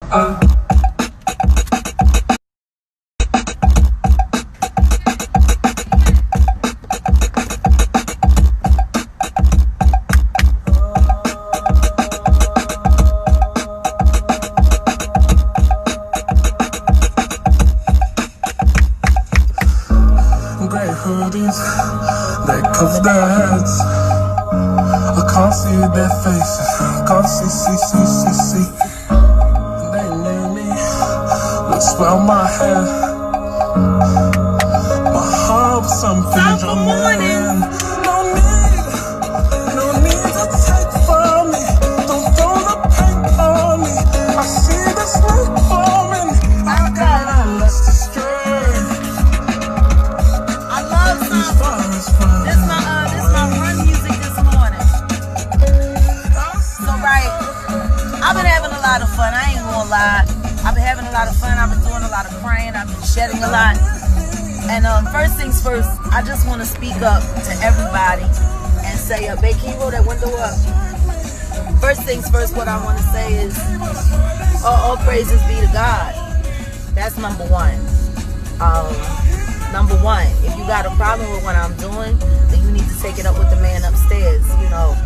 Gray hoodies, they cover their heads. I can't see their faces, can't see. They made me look swell my hair. My heart was something dramatic. No need to take from me. Don't throw the paint on me. I see the smoke forming. I gotta let's destroy. This my run music this morning. So right, I've been having a lot of fun. I ain't gonna lie. I've been having a lot of fun. I've been doing a lot of praying. I've been shedding a lot. And first things first, I just want to speak up to everybody and say, babe, can you roll that window up? First things first, what I want to say is, all praises be to God. That's number one. Number one, if you got a problem with what I'm doing, then you need to take it up with the man upstairs. You know,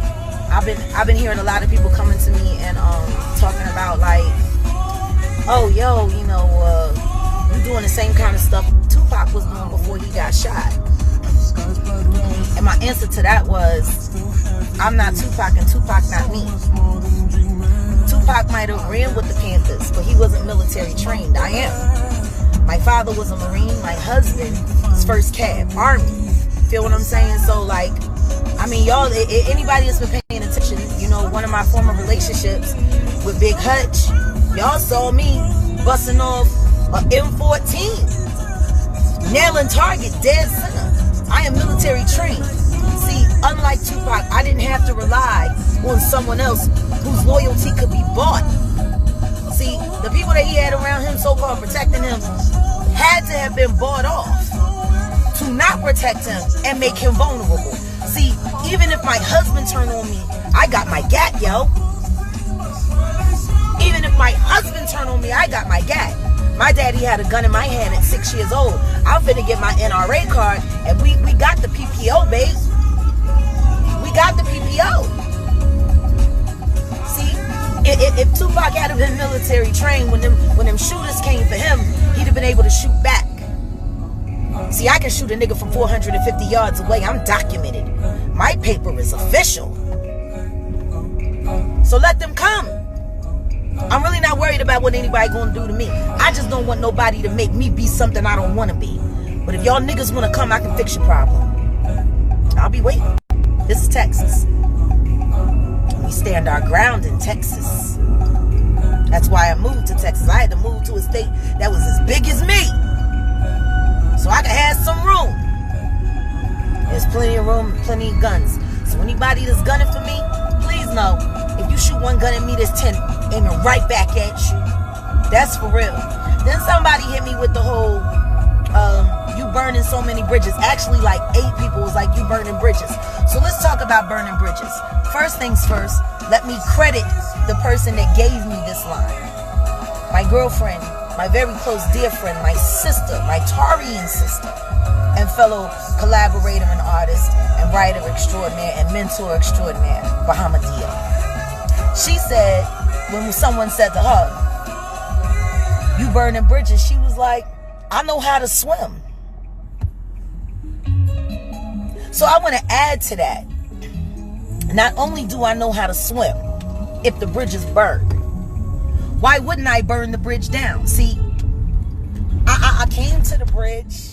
I've been hearing a lot of people coming to me and talking about like, oh, yo, you know, you doing the same kind of stuff Tupac was doing before he got shot. And my answer to that was, I'm not Tupac and Tupac not me. Tupac might have ran with the Panthers, but he wasn't military trained. I am. My father was a Marine. My husband's first cab, Army. Feel what I'm saying? So, like, I mean, y'all, anybody that's been paying attention, you know, one of my former relationships with Big Hutch, y'all saw me busting off a M14, nailing target, dead center. I am military trained. See, unlike Tupac, I didn't have to rely on someone else whose loyalty could be bought. See, the people that he had around him, so-called protecting him, had to have been bought off to not protect him and make him vulnerable. See, even if my husband turned on me, I got my gat, yo. Even if my husband turned on me, I got my gat. My daddy had a gun in my hand at 6 years old. I'm finna get my NRA card, and we got the PPO, babe. We got the PPO. If Tupac had been military trained, when them shooters came for him, he'd have been able to shoot back. See, I can shoot a nigga from 450 yards away. I'm documented. My paper is official. So let them come. I'm really not worried about what anybody gonna do to me. I just don't want nobody to make me be something I don't want to be. But if y'all niggas want to come, I can fix your problem. I'll be waiting. This is Texas. We stand our ground in Texas. That's why I moved to Texas. I had to move to a state that was as big as me, so I could have some room. There's plenty of room, plenty of guns. So anybody that's gunning for me, please know, if you shoot one gun at me, there's 10 aiming right back at you. That's for real. Then somebody hit me with the whole, you burning so many bridges. Actually, like 8 people was like, you burning bridges. So let's talk about burning bridges. First things first, let me credit the person that gave me this line. My girlfriend, my very close dear friend, my sister, my Tarian sister, and fellow collaborator and artist and writer extraordinaire and mentor extraordinaire, Bahamadia. She said, when someone said to her, you burning bridges, she was like, I know how to swim. So I want to add to that. Not only do I know how to swim, if the bridge is burned, why wouldn't I burn the bridge down? See, I came to the bridge.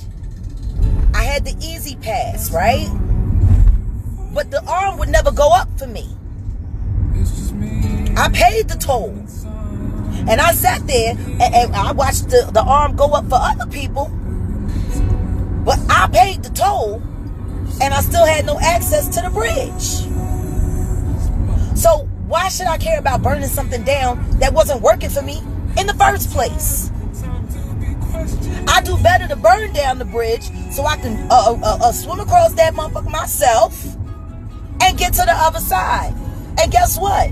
I had the easy pass, right? But the arm would never go up for me. I paid the toll. And I sat there and I watched the arm go up for other people. But I paid the toll and I still had no access to the bridge. So why should I care about burning something down that wasn't working for me in the first place? I do better to burn down the bridge so I can swim across that motherfucker myself and get to the other side. And guess what?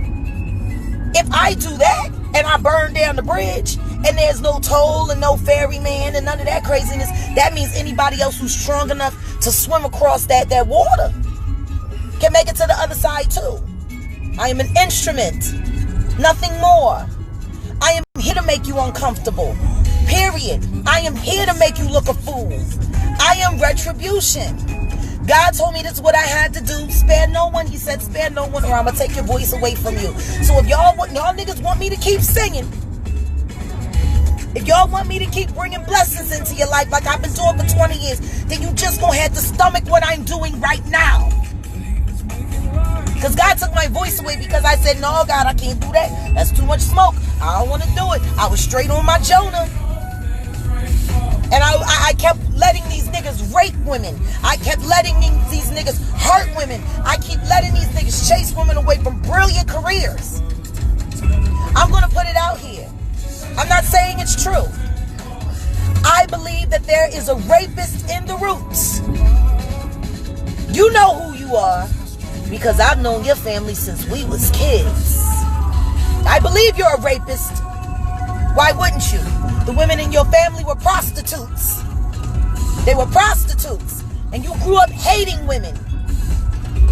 If I do that and I burn down the bridge, and there's no toll and no ferryman and none of that craziness, that means anybody else who's strong enough to swim across that water can make it to the other side too. I am an instrument, nothing more. I am here to make you uncomfortable, period. I am here to make you look a fool. I am retribution. God told me this is what I had to do. Spare no one. He said, spare no one, or I'm going to take your voice away from you. So if y'all niggas want me to keep singing, if y'all want me to keep bringing blessings into your life like I've been doing for 20 years, then you just going to have to stomach what I'm doing right now. Because God took my voice away because I said, no, God, I can't do that. That's too much smoke. I don't want to do it. I was straight on my Jonah. And I kept letting these niggas rape women. I kept letting these niggas hurt women. I keep letting these niggas chase women away from brilliant careers. I'm going to put it out here. I'm not saying it's true. I believe that there is a rapist in the roots. You know who you are because I've known your family since we was kids. I believe you're a rapist. Why wouldn't you? The women in your family were prostitutes. They were prostitutes. And you grew up hating women.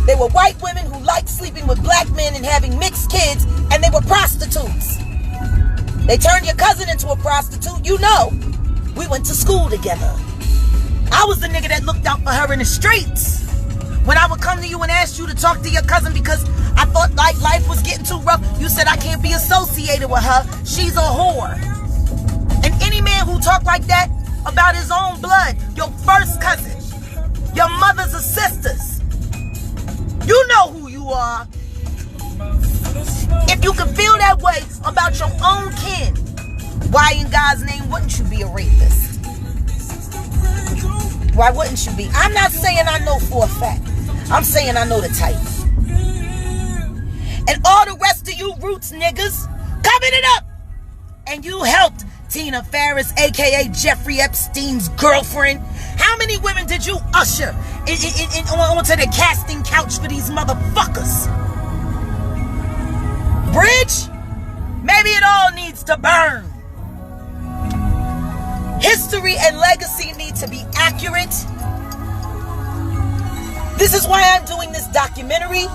They were white women who liked sleeping with black men and having mixed kids, and they were prostitutes. They turned your cousin into a prostitute. You know, we went to school together. I was the nigga that looked out for her in the streets. When I would come to you and ask you to talk to your cousin because I thought like life was getting too rough, you said I can't be associated with her. She's a whore. And any man who talked like that about his own blood, your first cousin, your mother's sisters, you know who you are. If you can feel that way about your own kin, why in God's name wouldn't you be a rapist? Why wouldn't you be? I'm not saying I know for a fact. I'm saying I know the type. And all the rest of you roots niggas covered it up. And you helped Tina Ferris, a.k.a. Jeffrey Epstein's girlfriend. How many women did you usher onto the casting couch for these motherfuckers? Bridge? Maybe it all needs to burn. History and legacy need to be accurate. This is why I'm doing this documentary.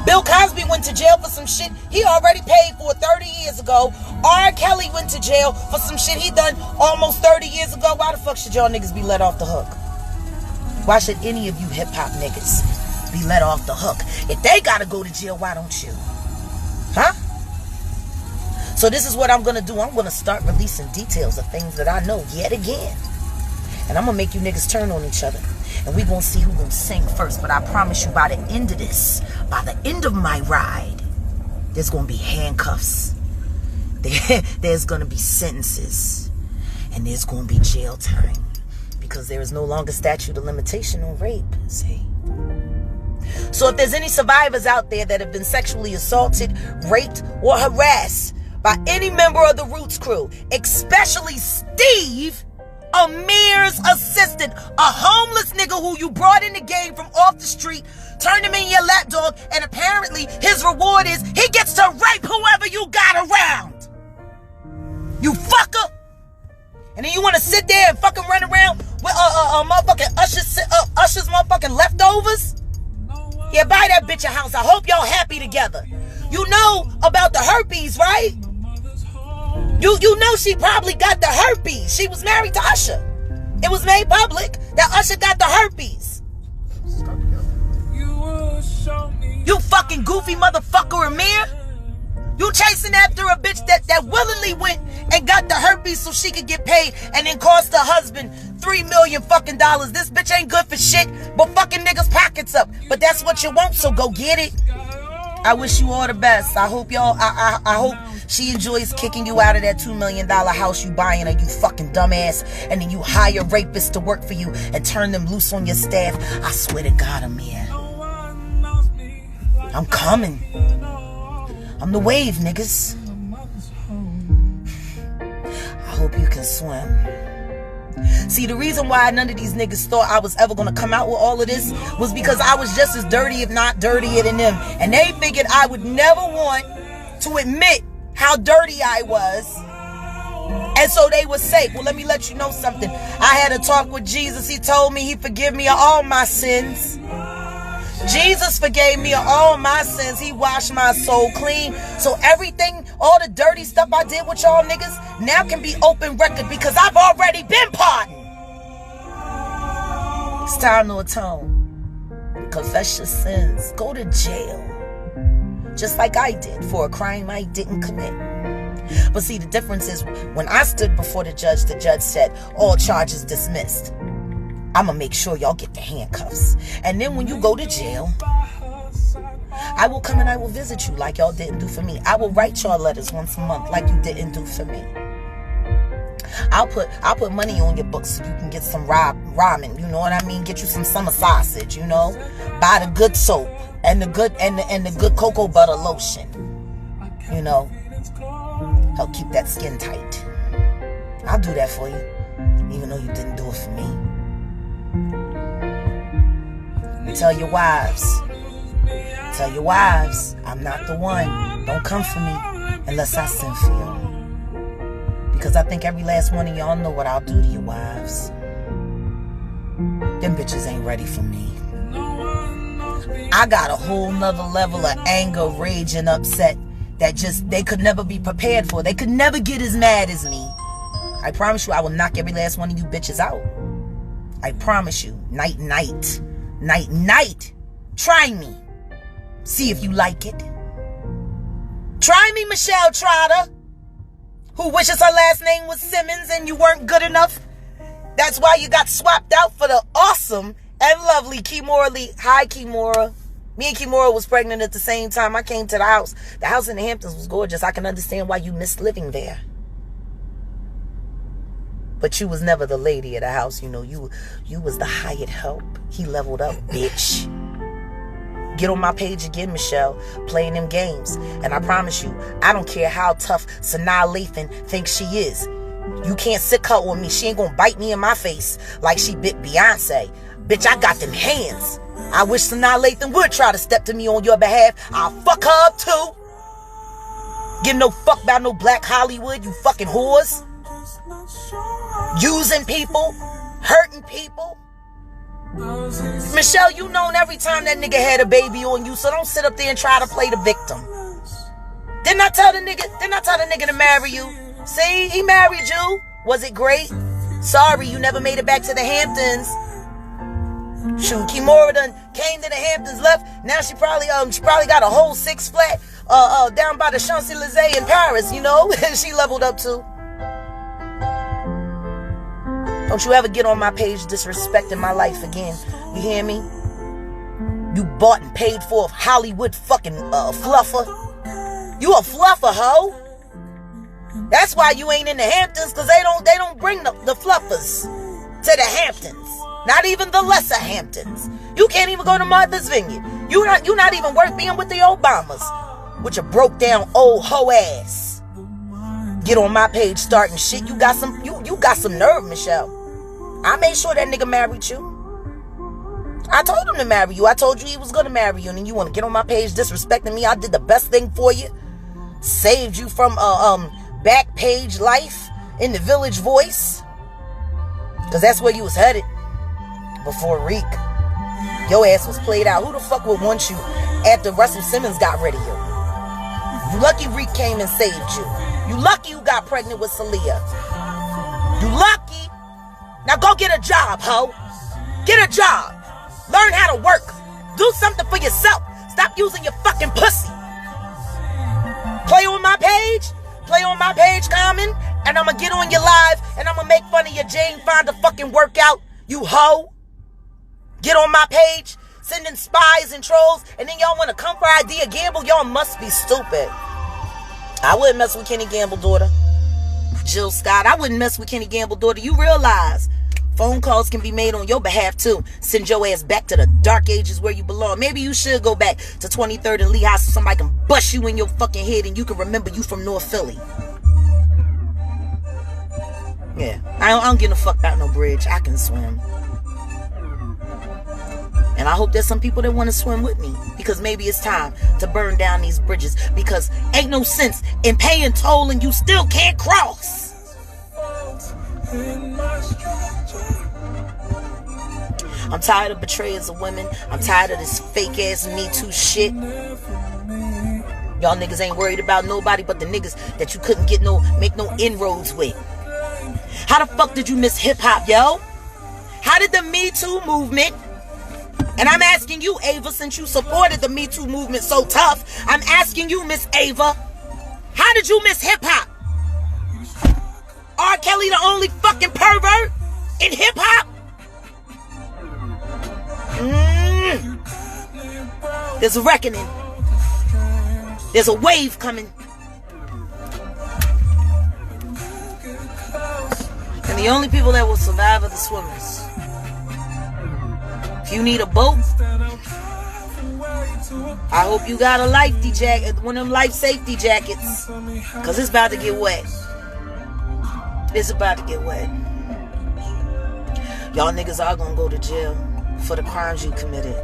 Bill Cosby went to jail for some shit he already paid for 30 years ago. R. Kelly went to jail for some shit he done almost 30 years ago. Why the fuck should y'all niggas be let off the hook? Why should any of you hip-hop niggas be let off the hook? If they gotta go to jail, why don't you? Huh? So this is what I'm gonna do. I'm gonna start releasing details of things that I know yet again. And I'm gonna make you niggas turn on each other. And we gonna see who gonna sing first. But I promise you, by the end of this, by the end of my ride, there's gonna be handcuffs. There's gonna be sentences. And there's gonna be jail time. Because there is no longer statute of limitation on rape. See? So if there's any survivors out there that have been sexually assaulted, raped, or harassed by any member of the Roots crew, especially Steve, Amir's assistant, a homeless nigga who you brought in the game from off the street, turned him in your lapdog, and apparently his reward is he gets to rape whoever you got around. You fucker. And then you want to sit there and fucking run around with motherfucking Usher's motherfucking leftovers? Yeah, buy that bitch a house. I hope y'all happy together. You know about the herpes, right? You know she probably got the herpes. She was married to Usher. It was made public that Usher got the herpes. You fucking goofy motherfucker, Amir. You chasing after a bitch that willingly went and got the herpes so she could get paid and then cost her husband $3 million fucking dollars. This bitch ain't good for shit, but fucking niggas pockets up. But that's what you want, so go get it. I wish you all the best. I hope y'all, I hope she enjoys kicking you out of that $2 million house you buying her, you fucking dumbass. And then you hire rapists to work for you and turn them loose on your staff. I swear to God, Amir. I'm coming. I'm the wave, niggas. I hope you can swim. See, the reason why none of these niggas thought I was ever going to come out with all of this was because I was just as dirty, if not dirtier than them. And they figured I would never want to admit how dirty I was. And so they were safe. Well, let me let you know something. I had a talk with Jesus. He told me he forgive me of all my sins. Jesus forgave me of all my sins. He washed my soul clean. So everything, all the dirty stuff I did with y'all niggas, now can be open record because I've already been pardoned. It's time to atone. Confess your sins. Go to jail. Just like I did for a crime I didn't commit. But see, the difference is when I stood before the judge said, all charges dismissed. I'm going to make sure y'all get the handcuffs. And then when you go to jail, I will come and I will visit you like y'all didn't do for me. I will write y'all letters once a month like you didn't do for me. I'll put money on your books so you can get some ramen, you know what I mean? Get you some summer sausage, you know? Buy the good soap and the good and the good cocoa butter lotion. You know? Help keep that skin tight. I'll do that for you, even though you didn't do it for me. Tell your wives, I'm not the one. Don't come for me unless I send for you. Because I think every last one of y'all know what I'll do to your wives. Them bitches ain't ready for me. I got a whole nother level of anger, rage, and upset that just they could never be prepared for. They could never get as mad as me. I promise you I will knock every last one of you bitches out. I promise you. Night, night. Night, night. Try me. See if you like it. Try me, Michelle Trotter, who wishes her last name was Simmons and you weren't good enough. That's why you got swapped out for the awesome and lovely Kimora Lee. Hi, Kimora. Me and Kimora was pregnant at the same time. I came to the house. The house in the Hamptons was gorgeous. I can understand why you missed living there. But you was never the lady of the house. You know, you was the hired help. He leveled up, bitch. Get on my page again, Michelle, playing them games. And I promise you, I don't care how tough Sanaa Lathan thinks she is. You can't sick her on me. She ain't gonna bite me in my face like she bit Beyonce. Bitch, I got them hands. I wish Sanaa Lathan would try to step to me on your behalf. I'll fuck her up too. Give no fuck about no black Hollywood, you fucking whores. Using people, hurting people. Michelle, you known every time that nigga had a baby on you, so don't sit up there and try to play the victim. Didn't I tell the nigga to marry you? See, he married you. Was it great? Sorry, you never made it back to the Hamptons. Shoot, Kimora done came to the Hamptons, left. Now she probably got a whole 6 flat down by the Champs-Élysées in Paris, you know? She leveled up too. Don't you ever get on my page disrespecting my life again. You hear me? You bought and paid for a Hollywood fucking fluffer. You a fluffer, hoe. That's why you ain't in the Hamptons, because they don't bring the fluffers to the Hamptons. Not even the lesser Hamptons. You can't even go to Martha's Vineyard. You not even worth being with the Obamas. With your broke down old hoe ass. Get on my page starting shit. You got some nerve, Michelle. I made sure that nigga married you. I told him to marry you. I told you he was gonna marry you, and then you want to get on my page disrespecting me. I did the best thing for you. Saved you from back page life in the Village Voice. Because that's where you was headed before Reek. Your ass was played out. Who the fuck would want you after Russell Simmons got rid of you? You lucky Reek came and saved you. You lucky you got pregnant with Celia. You lucky. Now go get a job, ho. Get a job. Learn how to work. Do something for yourself. Stop using your fucking pussy. Play on my page, Common, and I'm gonna get on your live and I'm gonna make fun of your Jane Fonda fucking workout, you hoe. Get on my page, sending spies and trolls, and then y'all wanna come for Idea Gamble? Y'all must be stupid. I wouldn't mess with Kenny Gamble, daughter. Jill Scott, I wouldn't mess with Kenny Gamble, daughter. You realize phone calls can be made on your behalf too. Send your ass back to the dark ages where you belong. Maybe you should go back to 23rd and Lehigh so somebody can bust you in your fucking head and you can remember you from North Philly. Yeah, I don't give a fuck about no bridge. I can swim. And I hope there's some people that want to swim with me. Because because maybe it's time to burn down these bridges, because ain't no sense in paying toll and you still can't cross. I'm tired of betrayers of women. I'm tired of this fake ass Me Too shit. Y'all niggas ain't worried about nobody but the niggas that you couldn't make no inroads with. How the fuck did you miss hip hop, yo? How did the Me Too movement, and I'm asking you, Ava, since you supported the Me Too movement so tough, I'm asking you, Miss Ava, how did you miss hip hop? R. Kelly the only fucking pervert in hip hop? There's a reckoning. There's a wave coming. And the only people that will survive are the swimmers. If you need a boat, I hope you got a lifety jacket, one of them life safety jackets, because it's about to get wet. It's about to get wet. Y'all niggas are gonna go to jail for the crimes you committed,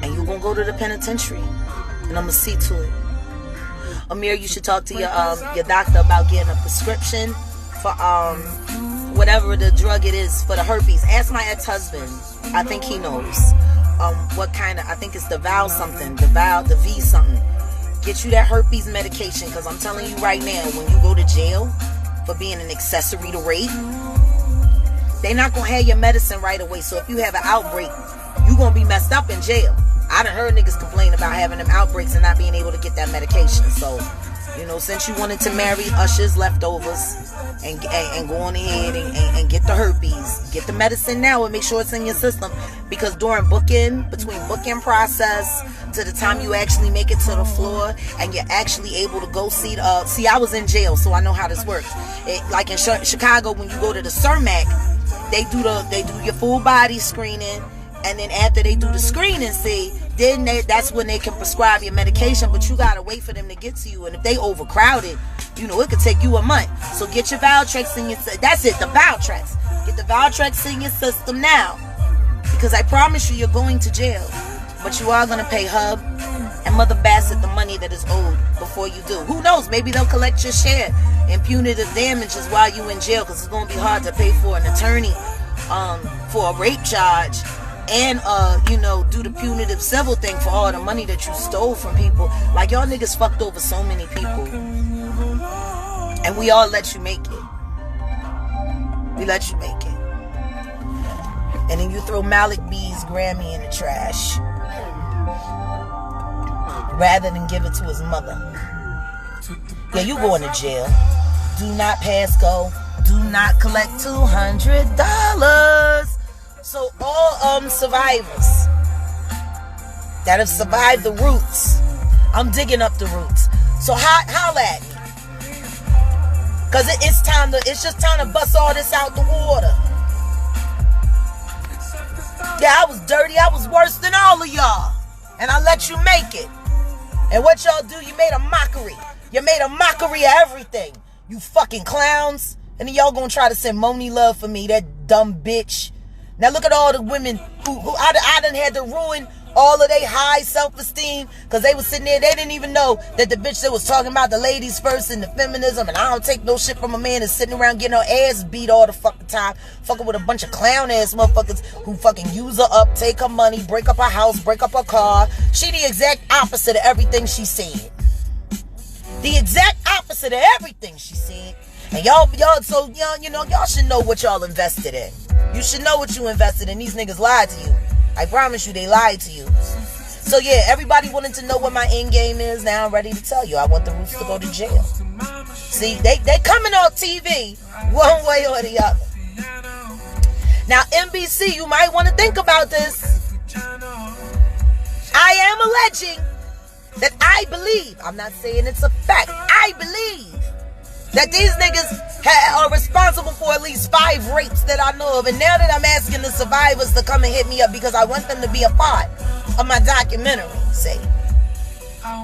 and you gonna go to the penitentiary, and I'm gonna see to it. Amir, you should talk to your doctor about getting a prescription for whatever the drug it is for the herpes. Ask my ex-husband. I think he knows what kind of, I think it's the the V something. Get you that herpes medication, because I'm telling you right now, when you go to jail for being an accessory to rape, they not gonna have your medicine right away. So if you have an outbreak, you gonna be messed up in jail. I done heard niggas complain about having them outbreaks and not being able to get that medication. So, you know, since you wanted to marry Usher's leftovers and go on ahead and get the herpes, get the medicine now and make sure it's in your system, because during between booking process to the time you actually make it to the floor and you're actually able to go see I was in jail, so I know how this works. Like in Chicago, when you go to the Cermak, they do your full body screening, and then after they do the screening, that's when they can prescribe your medication, but you gotta wait for them to get to you, and if they overcrowded, you know, it could take you a month. So get your Valtrex in your, that's it, the Valtrex. Get the Valtrex in your system now, because I promise you're going to jail, but you are gonna pay Hub and Mother Bassett the money that is owed before you do. Who knows, maybe they'll collect your share in punitive damages while you in jail, because it's gonna be hard to pay for an attorney for a rape charge, and do the punitive civil thing for all the money that you stole from people. Like, y'all niggas fucked over so many people, and we all let you make it. We let you make it, and then you throw Malik B's Grammy in the trash rather than give it to his mother. Yeah, you going to jail. Do not pass go. Do not collect $200. So all survivors that have survived the roots, I'm digging up the roots. So holla at me, cause it's just time to bust all this out the water. Yeah, I was dirty. I was worse than all of y'all, and I let you make it. And what y'all do? You made a mockery. You made a mockery of everything. You fucking clowns. And then y'all gonna try to send Moni love for me, that dumb bitch. Now look at all the women who I done had to ruin all of their high self-esteem, because they was sitting there, they didn't even know that the bitch that was talking about the ladies first and the feminism and I don't take no shit from a man is sitting around getting her ass beat all the fucking time, fucking with a bunch of clown ass motherfuckers who fucking use her up, take her money, break up her house, break up her car. She the exact opposite of everything she said. The exact opposite of everything she said. And y'all should know what y'all invested in. You should know what you invested in. These niggas lied to you. I promise you, they lied to you. So yeah, everybody wanted to know what my end game is. Now I'm ready to tell you. I want the Roots to go to jail. See, they coming on TV one way or the other. Now NBC, you might want to think about this. I am alleging that I believe, I'm not saying it's a fact, I believe that these niggas are responsible for at least 5 rapes that I know of. And now that I'm asking the survivors to come and hit me up, because I want them to be a part of my documentary, say.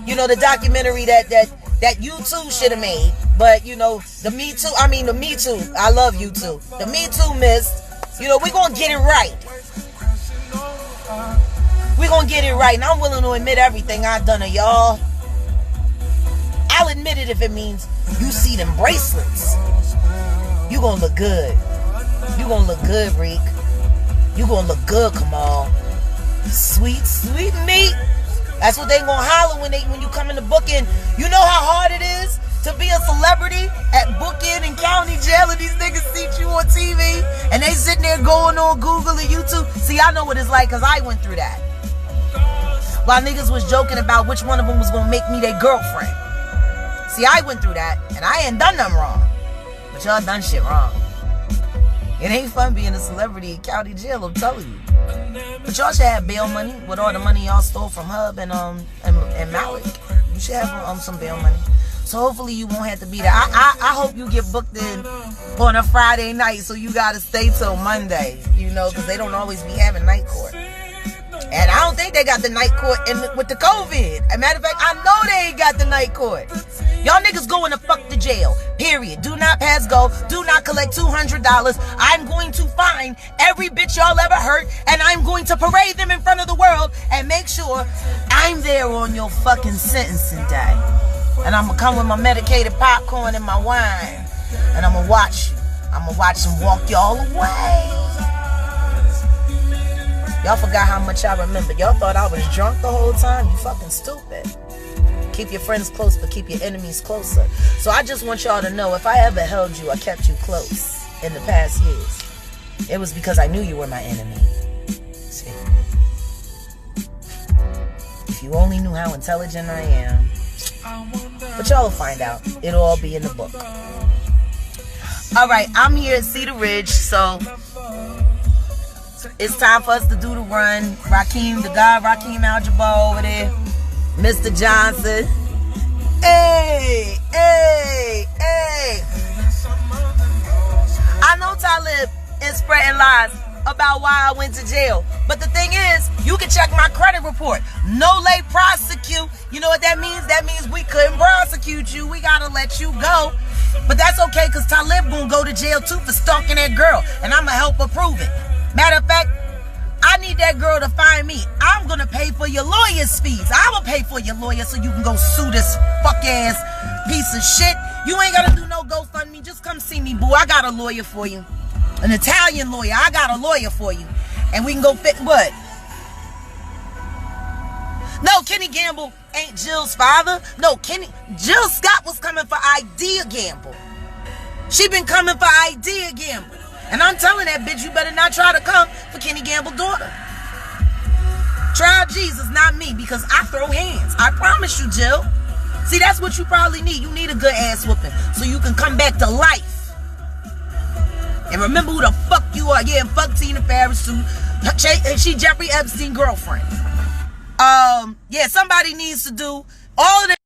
You know, the documentary that you too should have made. But, you know, the Me Too, I love you too. The Me Too missed. You know, we're going to get it right. We're gonna get it right. And I'm willing to admit everything I've done to y'all. I'll admit it if it means you see them bracelets. You gonna look good. You gonna look good, Reek. You gonna look good, Kamal. Sweet, sweet meat. That's what they gonna holler when you come in the booking. You know how hard it is to be a celebrity at booking and county jail, and these niggas see you on TV and they sitting there going on Google and YouTube. See, I know what it's like because I went through that. While niggas was joking about which one of them was gonna make me their girlfriend. See, I went through that and I ain't done nothing wrong. But y'all done shit wrong. It ain't fun being a celebrity in county jail, I'm telling you. But y'all should have bail money with all the money y'all stole from Hub and Malik. You should have some bail money. So hopefully you won't have to be there. I hope you get booked in on a Friday night, so you gotta stay till Monday, because they don't always be having night court. And I don't think they got the night court with the COVID. As a matter of fact, I know they ain't got the night court. Y'all niggas going to fuck the jail. Period. Do not pass go. Do not collect $200. I'm going to find every bitch y'all ever hurt, and I'm going to parade them in front of the world and make sure I'm there on your fucking sentencing day. And I'm going to come with my medicated popcorn and my wine. And I'm going to watch you. I'm going to watch them walk y'all away. Y'all forgot how much I remember. Y'all thought I was drunk the whole time. You fucking stupid. Keep your friends close, but keep your enemies closer. So I just want y'all to know, if I ever held you, I kept you close in the past years, it was because I knew you were my enemy. See? If you only knew how intelligent I am. But y'all will find out. It'll all be in the book. Alright, I'm here at Cedar Ridge, so it's time for us to do the run. Rakeem, the guy Rakeem Al-Jabbar over there. Mr. Johnson. Hey, hey, hey. I know Talib is spreading lies about why I went to jail. But the thing is, you can check my credit report. No late prosecute. You know what that means? That means we couldn't prosecute you. We gotta let you go. But that's okay, because Talib gonna go to jail too for stalking that girl. And I'ma help her prove it. Matter of fact, I need that girl to find me. I'm gonna pay for your lawyer's fees. I will pay for your lawyer so you can go sue this fuck-ass piece of shit. You ain't gotta do no GoFundMe. Just come see me, boo. I got a lawyer for you. An Italian lawyer. I got a lawyer for you. And we can go fit what? No, Kenny Gamble ain't Jill's father. No, Jill Scott was coming for Idea Gamble. She been coming for Idea Gamble. And I'm telling that bitch, you better not try to come for Kenny Gamble's daughter. Try Jesus, not me, because I throw hands. I promise you, Jill. See, that's what you probably need. You need a good ass whooping so you can come back to life. And remember who the fuck you are. Yeah, fuck Tina Ferris too. She Jeffrey Epstein's girlfriend. Yeah, somebody needs to do all of that.